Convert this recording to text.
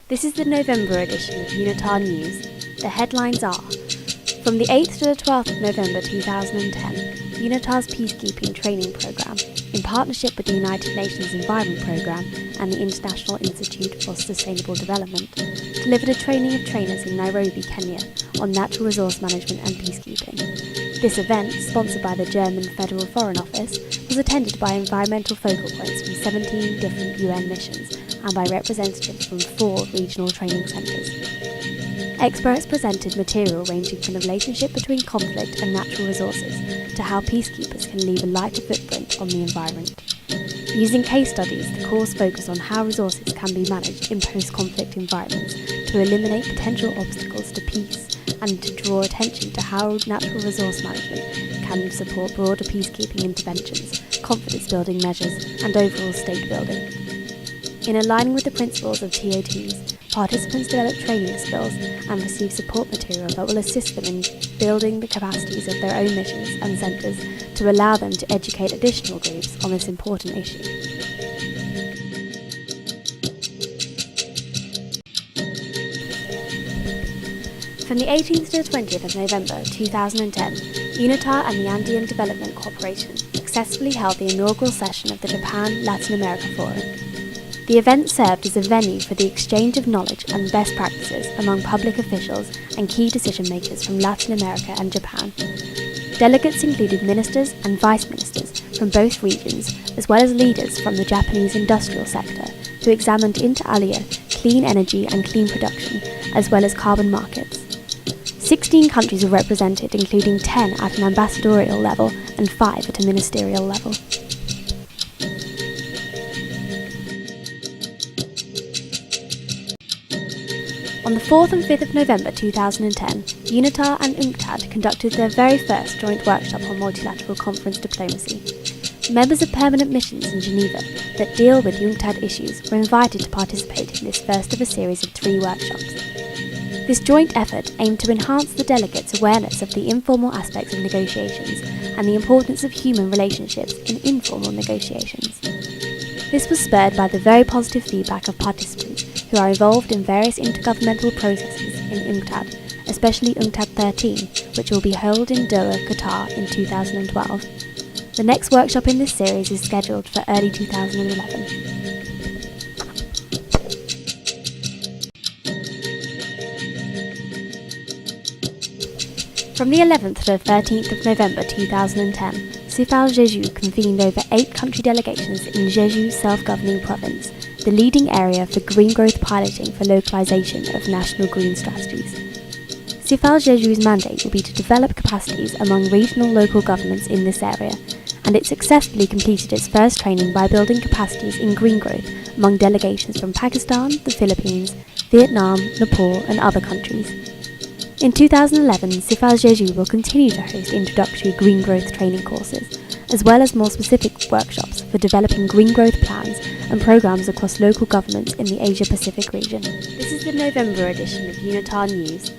This is the November edition of UNITAR News. The headlines are: from the 8th to the 12th of November 2010, UNITAR's Peacekeeping Training Programme, in partnership with the United Nations Environment Programme and the International Institute for Sustainable Development, delivered a training of trainers in Nairobi, Kenya, on natural resource management and peacekeeping. This event, sponsored by the German Federal Foreign Office, was attended by environmental focal points from 17 different UN missions and by representatives from 4 regional training centres. Experts presented material ranging from the relationship between conflict and natural resources to how peacekeepers can leave a lighter footprint on the environment. Using case studies, the course focused on how resources can be managed in post-conflict environments to eliminate potential obstacles to peace and to draw attention to how natural resource management can support broader peacekeeping interventions, confidence-building measures, and overall state building. In aligning with the principles of TOTs, participants develop training skills and receive support material that will assist them in building the capacities of their own missions and centres to allow them to educate additional groups on this important issue. From the 18th to the 20th of November 2010, UNITAR and the Andean Development Corporation successfully held the inaugural session of the Japan-Latin America Forum. The event served as a venue for the exchange of knowledge and best practices among public officials and key decision-makers from Latin America and Japan. Delegates included ministers and vice ministers from both regions, as well as leaders from the Japanese industrial sector, who examined inter alia, clean energy and clean production, as well as carbon markets. 16 countries were represented, including 10 at an ambassadorial level and 5 at a ministerial level. On the 4th and 5th of November 2010, UNITAR and UNCTAD conducted their very first joint workshop on multilateral conference diplomacy. Members of permanent missions in Geneva that deal with UNCTAD issues were invited to participate in this first of a series of 3 workshops. This joint effort aimed to enhance the delegates' awareness of the informal aspects of negotiations and the importance of human relationships in informal negotiations. This was spurred by the very positive feedback of participants who are involved in various intergovernmental processes in UNCTAD, especially UNCTAD 13, which will be held in Doha, Qatar in 2012. The next workshop in this series is scheduled for early 2011. From the 11th to the 13th of November 2010, Sifal Jeju convened over 8 country delegations in Jeju Self-Governing Province, the leading area for green growth piloting for localization of national green strategies. Sifal Jeju's mandate will be to develop capacities among regional local governments in this area, and it successfully completed its first training by building capacities in green growth among delegations from Pakistan, the Philippines, Vietnam, Nepal and other countries. In 2011, Sifal Jeju will continue to host introductory green growth training courses, as well as more specific workshops for developing green growth plans and programs across local governments in the Asia-Pacific region. This is the November edition of UNITAR News.